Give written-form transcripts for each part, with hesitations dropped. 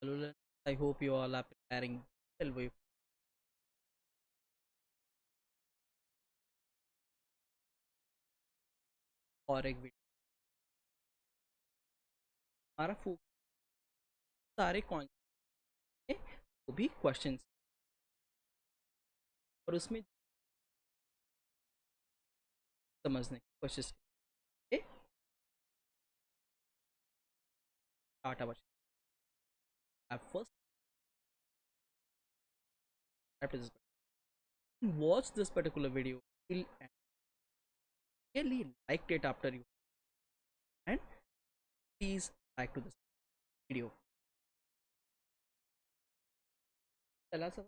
Hello, I hope you all are preparing well for एक video. हमारा focus सारे concept है, वो भी क्वेश्चंस और उसमें समझने की कोशिश करेंगे। Start our first episode. Watch this particular video till end. Really liked it after you and please like to this video. पहला सवाल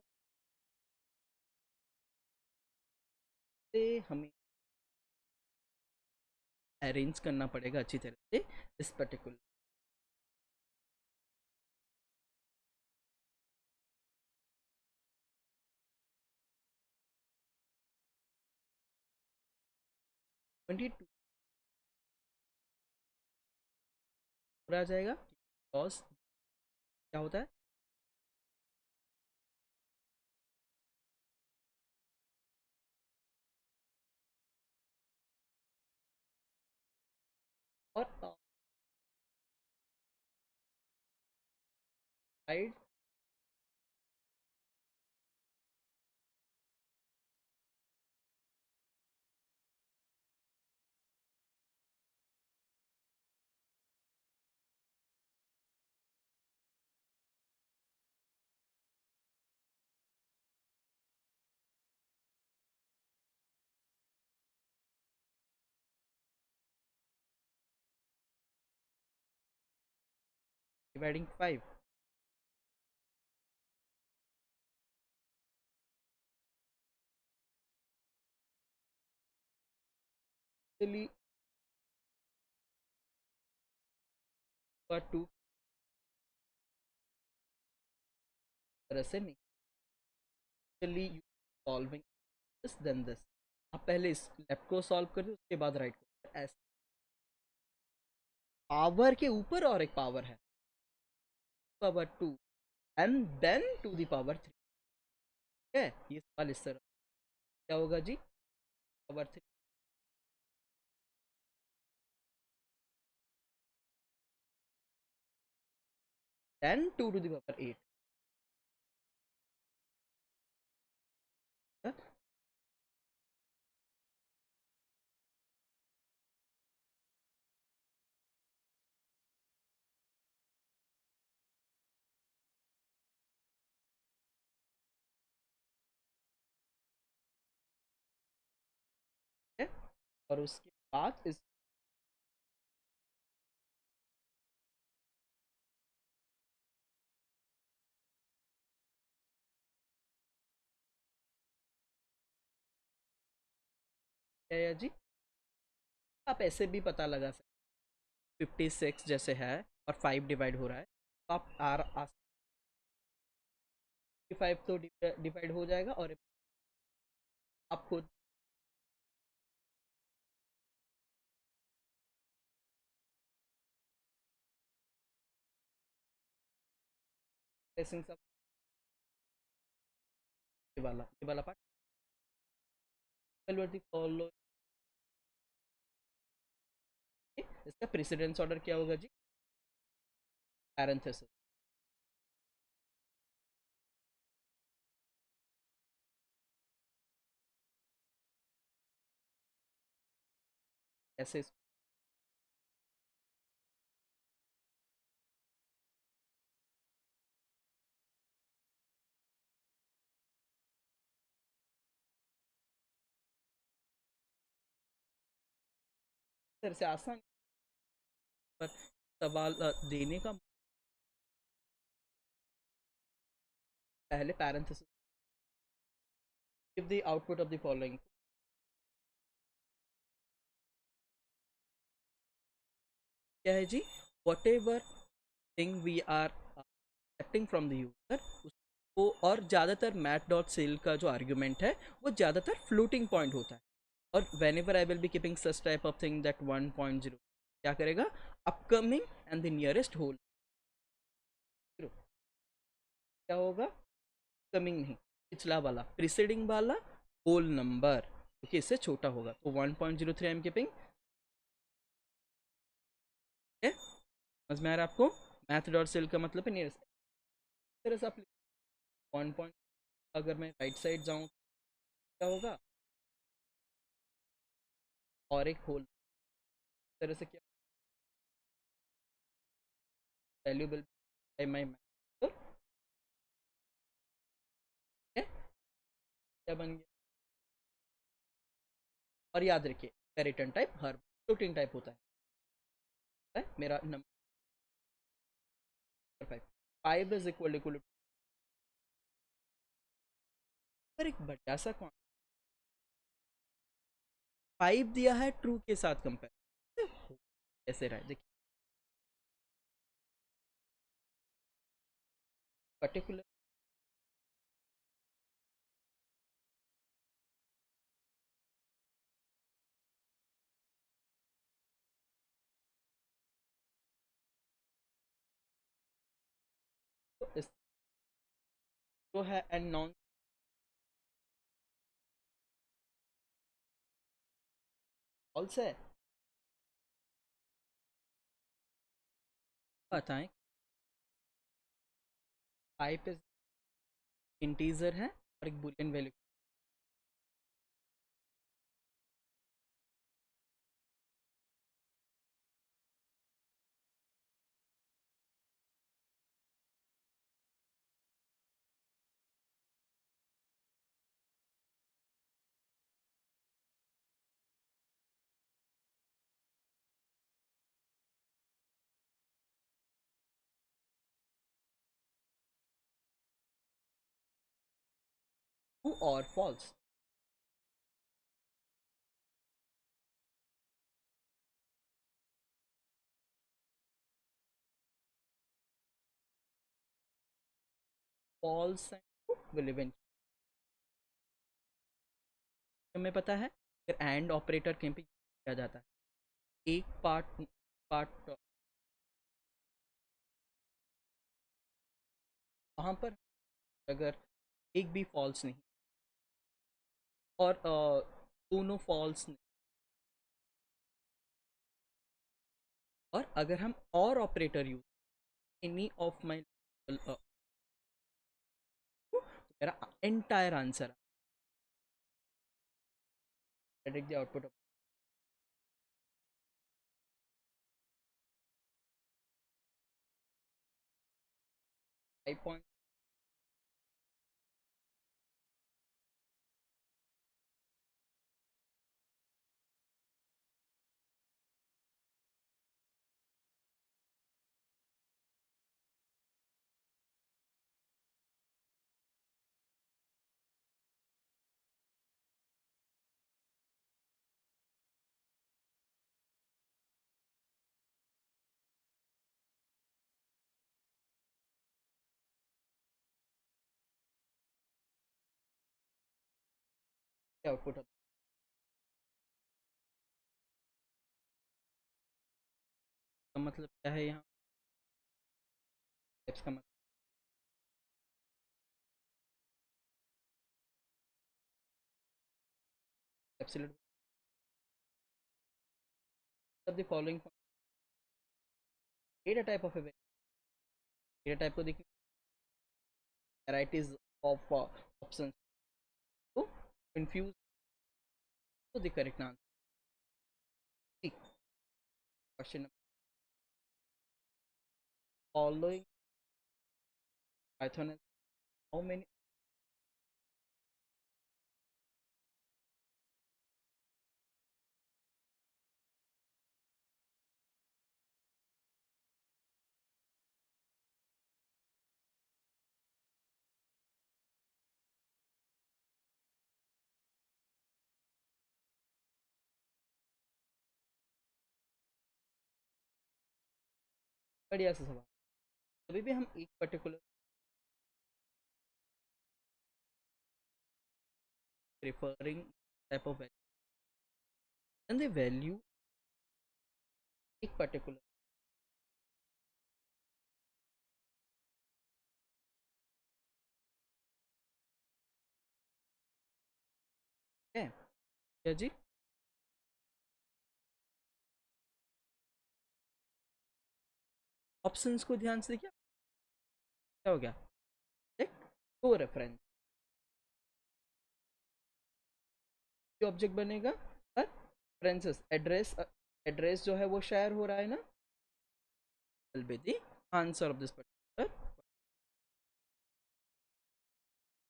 से हमें अरेंज करना पड़ेगा अच्छी तरह से इस पर्टिकुलर 22 आ जाएगा cos क्या होता है और साइड डिवाइडिंग 5 इसलिए 2 तरह से नहीं चलिए you solving this then this आप पहले इस लेफ्ट को सॉल्व करिए उसके बाद राइट को ऐसे पावर के ऊपर और एक पावर है power 2 and then to the power 3 है ये सवाल इस तरह क्या होगा जी power 3 then 2 to the power 8 है और उसके बाद इस क्या है जी आप ऐसे भी पता लगा सकते 56 जैसे है और 5 डिवाइड हो रहा है तो आप आर 5 तो डिवाइड हो जाएगा और आप खुद सब ये वाला पार्ट फॉलो इसका प्रेसिडेंस ऑर्डर क्या होगा जी पैरेंथेसिस ऐसे तरह से आसान पर सवाल देने का पहले parenthesis give the output of the following क्या है जी whatever thing we are accepting from the user उसको और ज़्यादातर मैट डॉट सेल का जो आर्ग्यूमेंट है वो ज़्यादातर फ्लोटिंग पॉइंट होता है और whenever I will be keeping such type of thing that 1.0 क्या करेगा upcoming and the nearest whole क्या होगा, कमिंग नहीं, पिछला वाला प्रीसीडिंग वाला होल नंबर, क्योंकि इससे छोटा होगा, तो 1.03 आई एम कीपिंग। समझ में आ रहा है आपको, मैथ डॉट सेल का मतलब है नियरेस्ट, इस तरह से आप 1 अगर मैं राइट साइड जाऊँ क्या होगा, और एक होल, इस तरह से क्या वैल्यूबल बाय माई मैथ, क्या बन गया। और याद रखिए रिटर्न टाइप हर फ्लोटिंग टाइप होता है मेरा नंबर 5 इज इक्वल पर एक बड़ा सा 5 दिया है ट्रू के साथ कंपेयर, कैसे रहा है देखिए, पर्टिकुलर तो इस जो है एंड नॉन फॉल्स है, बताएं 5 इज इंटीजर है और एक बुलियन वैल्यू, ट्रू और फॉल्स, फॉल्स विल इवेंट, हमें पता है फिर एंड ऑपरेटर कहीं पे किया जाता है, एक पार्ट पार्ट वहाँ पर अगर एक भी फॉल्स नहीं और दोनों फॉल्स नहीं, और अगर हम और operator use any of my, मेरा entire answer predict the output of 5 point, the output of, का मतलब क्या है यहाँ, steps का मतलब absolute of the following data type of a data type को देखिए varieties of options to confuse to the correct answer, see question number, following python has how many, बढ़िया से सवाल, कभी भी हम एक particular referring type of value and the value एक पर्टिकुलर क्या जी? ऑप्शंस को ध्यान से देखिए, क्या हो गया? एक को रेफरेंस ऑब्जेक्ट बनेगा, पर रेफरेंसेस एड्रेस, एड्रेस जो है वो शेयर हो रहा है ना, will be the answer of this particular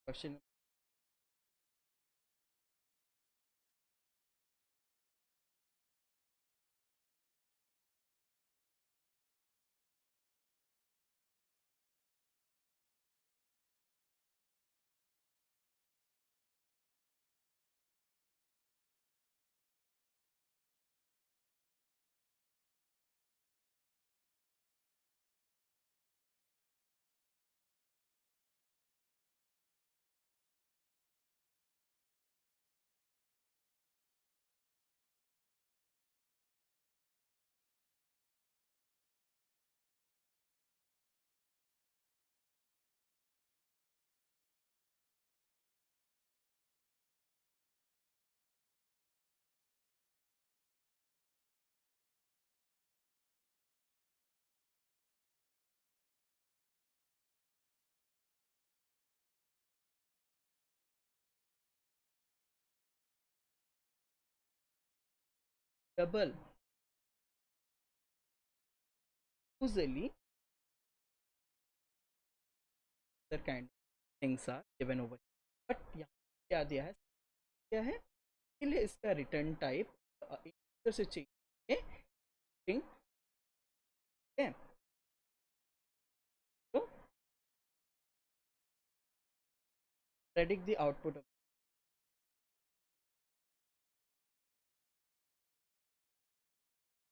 question. Double usually the kind of things are given over here. But यहाँ क्या दिया है, क्या है, इसलिए इसका रिटर्न टाइप से चाहिए string है, तो predict the output of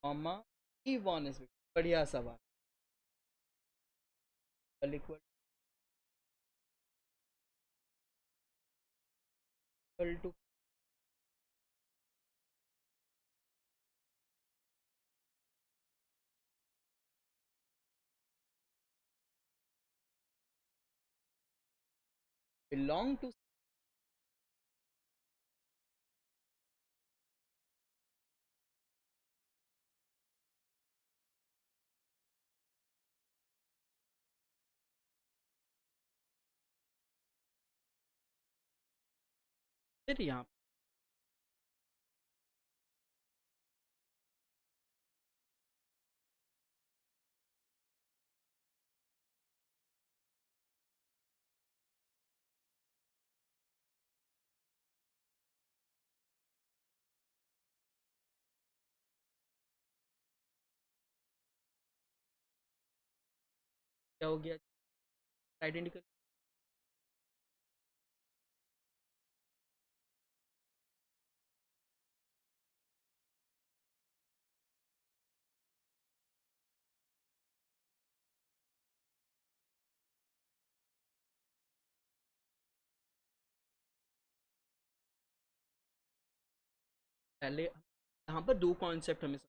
comma e1 is बढ़िया सवाल, equal to belong to, फिर यहाँ क्या हो गया, आइडेंटिकल, पहले यहाँ पर दो कॉन्सेप्ट हमें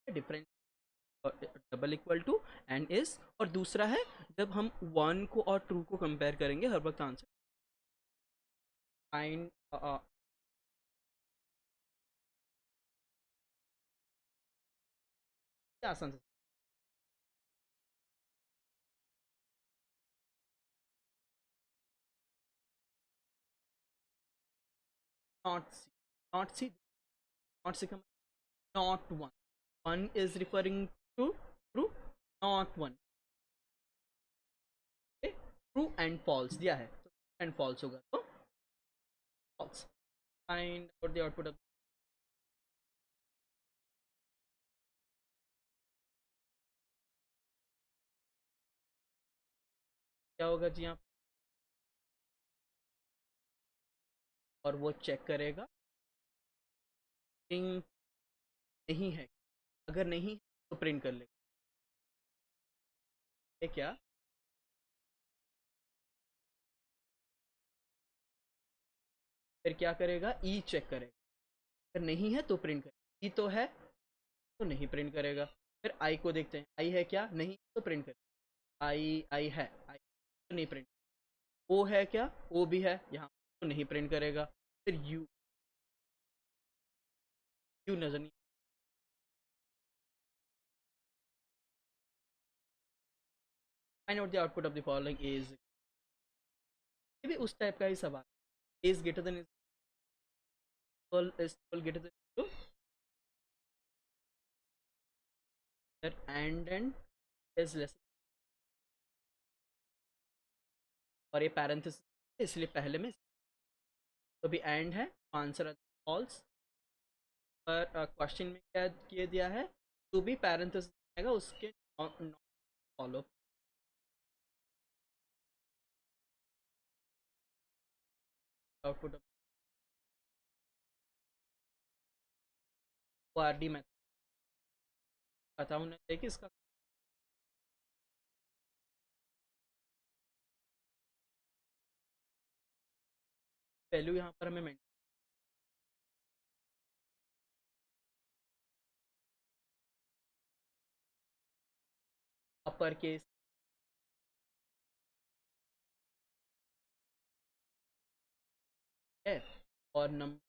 difference, double equal to and is, और दूसरा है जब हम वन को और ट्रू को कंपेयर करेंगे हर वक्त आंसर फाइंड, आसान से not C, not C, not C का not one, one is referring to true, not one, true and false दिया है, एंड फॉल्स होगा तो फॉल्स, फाइंड और द आउटपुट ऑफ, क्या होगा जी यहाँ, और वो चेक करेगा स्ट्रिंग नहीं है, अगर नहीं तो प्रिंट कर लेगा, ये क्या, फिर क्या करेगा, ई चेक करेगा, अगर नहीं है तो प्रिंट करेगा, ई तो है तो नहीं प्रिंट करेगा, फिर आई को देखते हैं, आई है क्या, नहीं तो प्रिंट करेगा, आई आई है, आई तो नहीं प्रिंट, ओ है क्या, ओ भी है यहाँ तो नहीं प्रिंट करेगा, फिर यू, क्यों नजर नहीं? Find out the output of the following is, ये भी उस टाइप का ही सवाल। Is greater than is greater than zero, and is less, और ये पैरेंथेसिस इसलिए पहले में, तो भी एंड है, आंसर फॉल्स। पर क्वेश्चन में क्या किया दिया है, टू भी पैरेंथेसिस आएगा उसके फॉलो। आउटपुट वो आर डी मेथड पता होना चाहिए कि इसका वैल्यू यहाँ पर हमें अपर केस है, और नंबर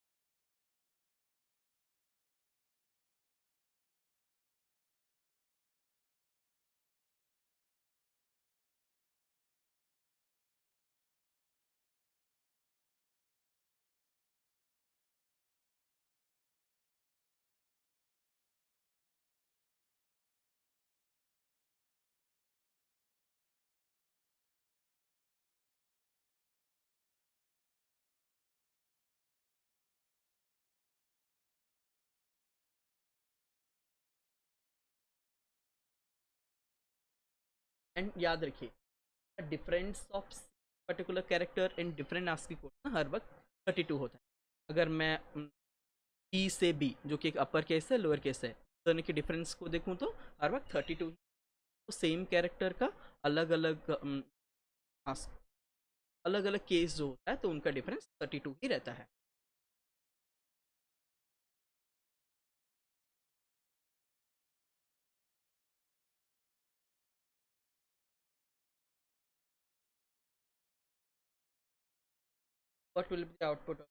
एंड याद रखिए difference of particular character in different ASCII code ना हर वक्त 32 होता है। अगर मैं ई से बी जो कि एक अपर केस है लोअर केस है दोनों के डिफरेंस को देखूं तो हर वक्त 32, तो सेम कैरेक्टर का अलग अलग अलग अलग केस जो होता है तो उनका डिफरेंस 32 ही रहता है। What will be the output?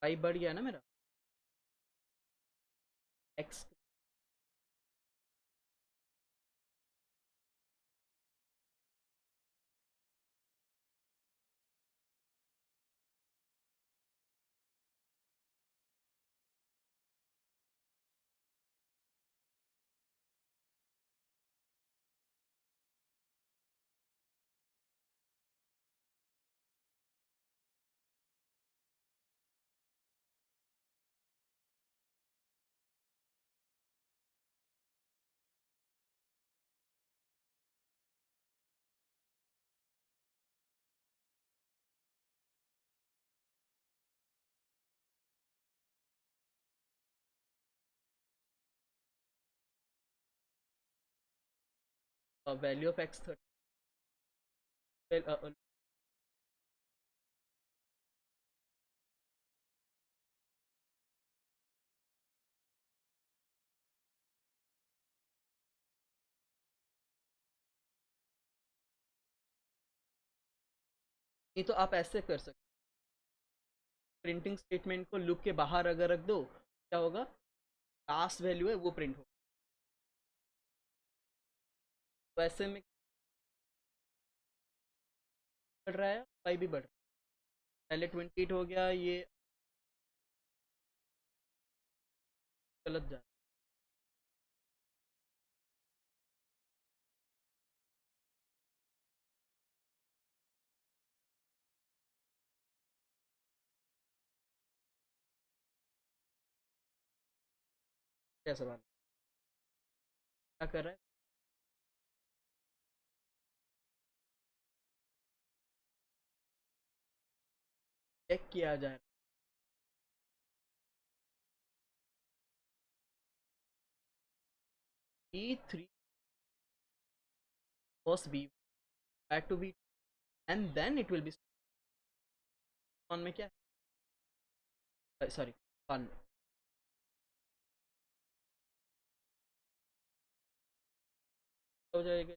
y बढ़ गया ना मेरा, x, वैल्यू ऑफ x 30, नहीं तो आप ऐसे कर सकते, प्रिंटिंग स्टेटमेंट को लूप के बाहर अगर रख दो क्या होगा, लास्ट वैल्यू है वो प्रिंट होगा। तो ऐसे में बढ़ रहा है, y भी बढ़ रहा है, पहले 28 हो गया, ये गलत जा रहा है। क्या सवाल क्या कर रहा है? चेक किया जाए। E3 first B back to B and then it will be on में क्या सॉरी वन हो जाएगा।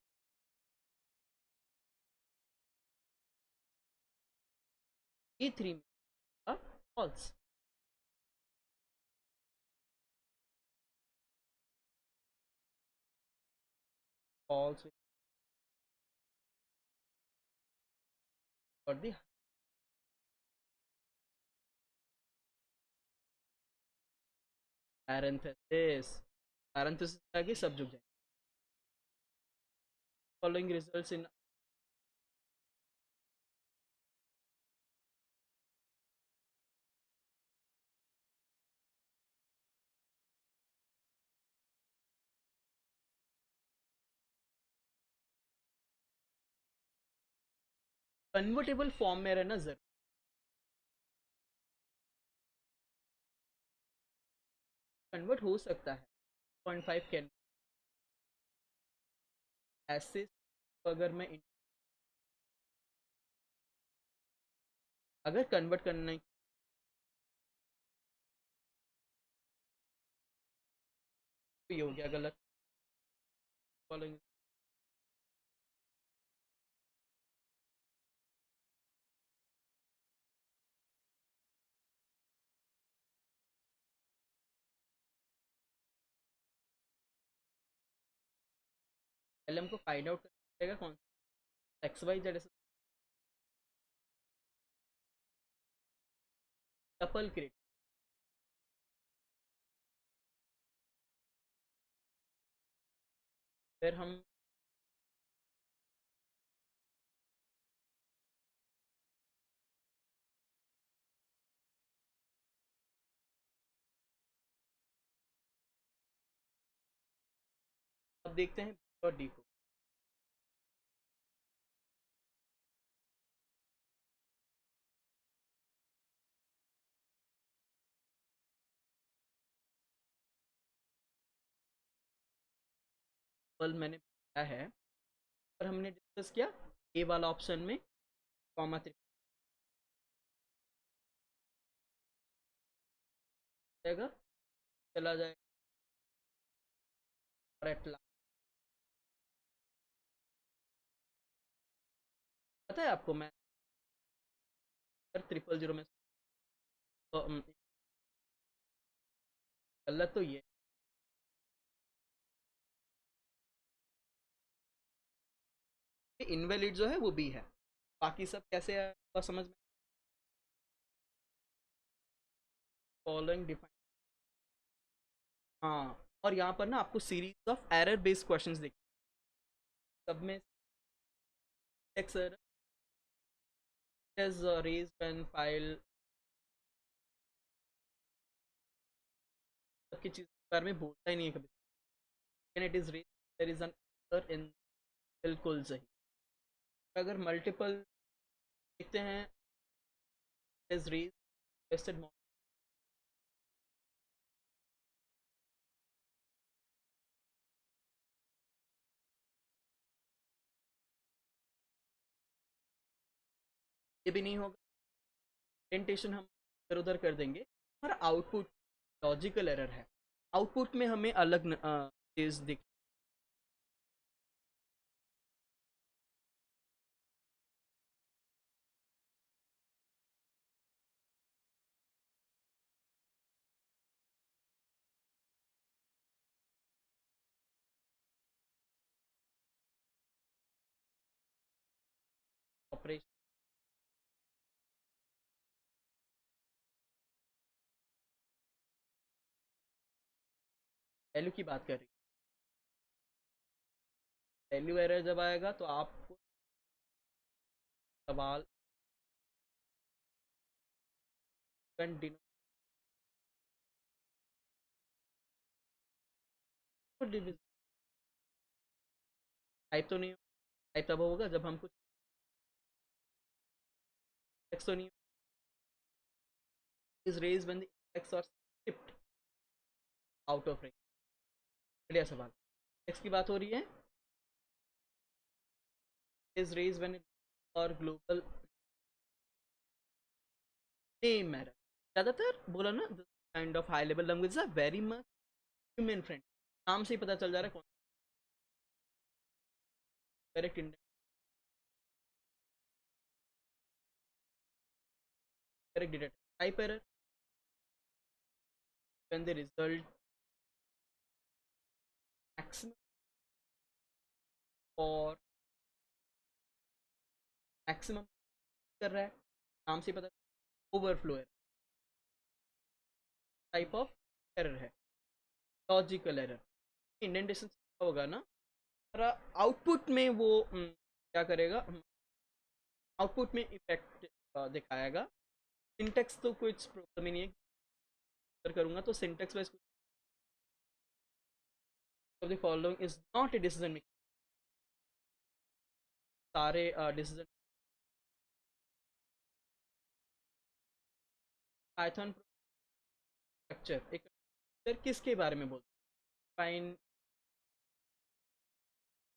E3 में false false for the parenthesis. Parenthesis आगे सब जुड़ जाएंगे। Following results in convertible form में रहना जरूर। कन्वर्ट हो सकता है 0.5 कैन ऐसे अगर मैं अगर कन्वर्ट करने ये हो गया गलत। फॉलोइंग पहले हमको फाइंड आउट करना पड़ेगा कौन सा X Y Z tuple create. फिर हम अब देखते हैं बी और डी को। कल मैंने बताया है और हमने डिस्कस किया ए वाला ऑप्शन में कॉमा जाएगा चला जाएगा और एट लास्ट पता है आपको मैं 000 में तो, गलत तो ये इनवैलिड जो है वो भी है। बाकी सब कैसे है समझ में। फॉलोइंग डिफाइन हाँ और यहाँ पर ना आपको series of error based questions दिख सब में x has raised and filed सबकी चीज़ के बारे में बोलता ही नहीं है कभी। लेकिन it is there is an error in बिल्कुल सही। अगर मल्टीपल देखते हैं इज रेज वेस्टेड ये भी नहीं होगा। इंडेंटेशन हम इधर उधर कर देंगे। हमारा आउटपुट लॉजिकल एरर है। आउटपुट में हमें अलग चीज़ दिख ऑपरेशन वैल्यू की बात कर रही है। वैल्यू एरर जब आएगा तो आपको सवाल तो डिविजन टाइप तो नहीं, टाइप तब होगा जब हम कुछ इंडेक्स तो नहीं is raise when the index are shift out of range. बढ़िया सवाल। नेक्स्ट की बात हो रही है, इज रेज व्हेन और ग्लोबल नेम मैटर। ज़्यादातर बोला ना, kind of high level language are very much human friend. नाम से ही पता चल जा रहा है कौन correct index, correct detect type error when the result maximum और मैक्सिमम कर रहा है, नाम से ही पता ओवरफ्लो है, टाइप ऑफ एरर है, लॉजिकल एरर। इंडेंटेशन होगा ना, आउटपुट में वो क्या करेगा, आउटपुट में इफेक्ट दिखाएगा। सिंटेक्स तो कुछ प्रॉब्लम ही नहीं है, अगर करूंगा तो syntax wise of the following is not a decision making. सारे डिसीजन पाइथन स्ट्रक्चर, एक स्ट्रक्चर किसके बारे में बोलते हैं, फाइन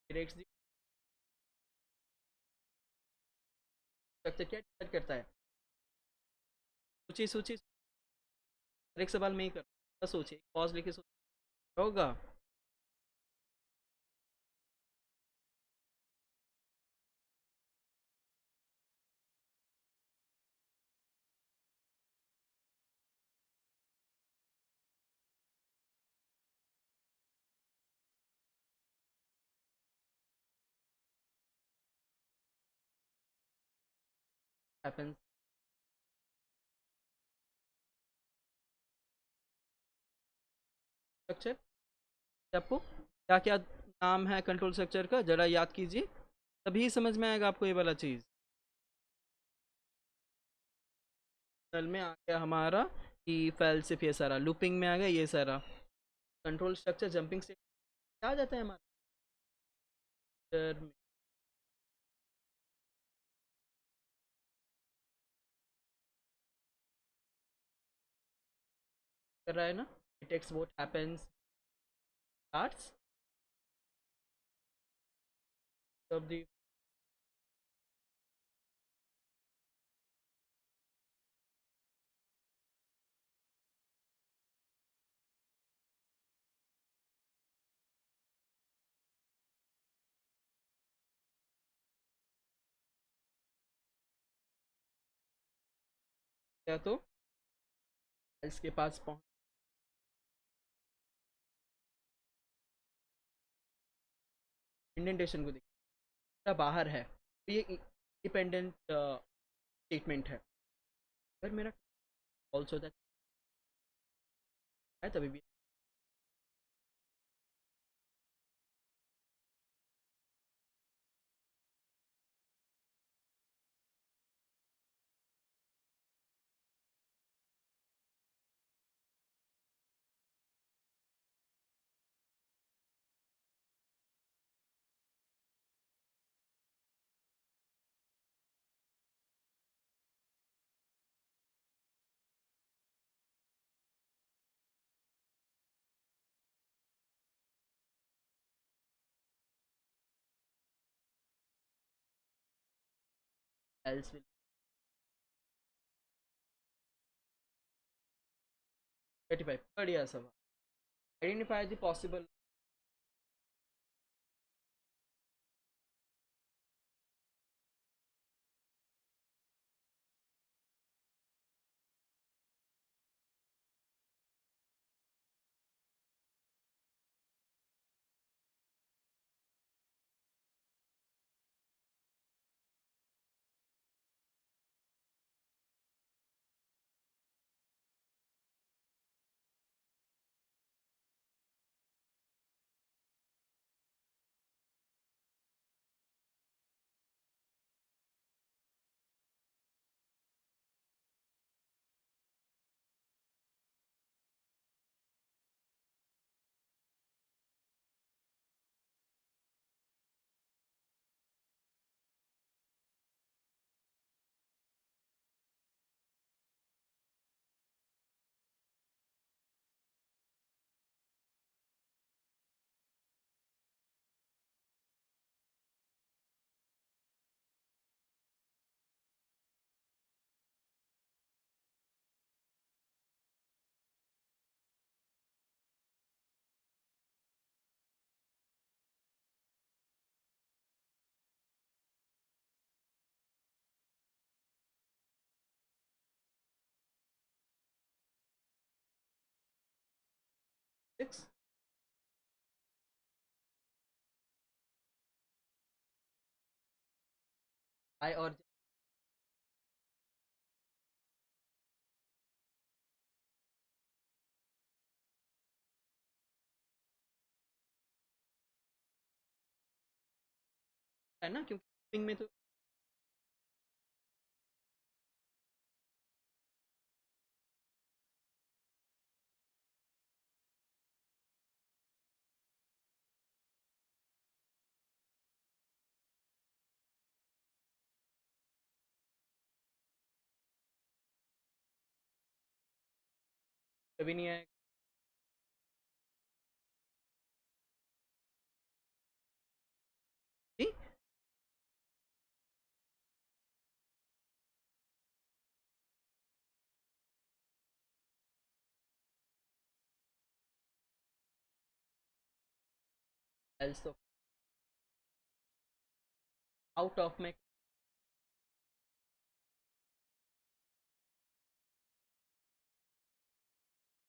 डायरेक्ट्स द स्ट्रक्चर क्या डिसाइड करता है। सोचिए सोचिए, हर एक सवाल में ही कर सोचिए, पॉज लेके सोचिए होगा। हैपेंस, स्ट्रक्चर आपको क्या क्या नाम है कंट्रोल स्ट्रक्चर का जरा याद कीजिए, तभी समझ में आएगा आपको ये वाला चीज़। नल में आ गया हमारा कि फेल्सिफ, ये सारा लूपिंग में आ गया, ये सारा कंट्रोल स्ट्रक्चर जंपिंग से क्या आ जाता है हमारा में कर रहा है ना, it takes what happens starts of the क्या, तो इसके पास पहुंच इंडेंटेशन को देखिए बाहर है, तो ये इंडिपेंडेंट स्टेटमेंट है। अगर मेरा ऑल्सो दैट है तभी भी एल्स विल 35 बढ़िया सवाल। आइडेंटिफाई द पॉसिबल 6 I और है ना, क्योंकि स्विमिंग में तो कभी नहीं आएगा। जी, एल्सो आउट ऑफ में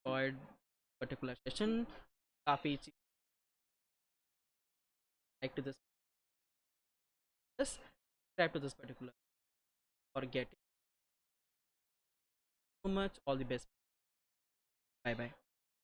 पर्टिकुलर सेशन काफ़ी चीज like to this, just subscribe to this particular or get it so much. All the best. Bye bye.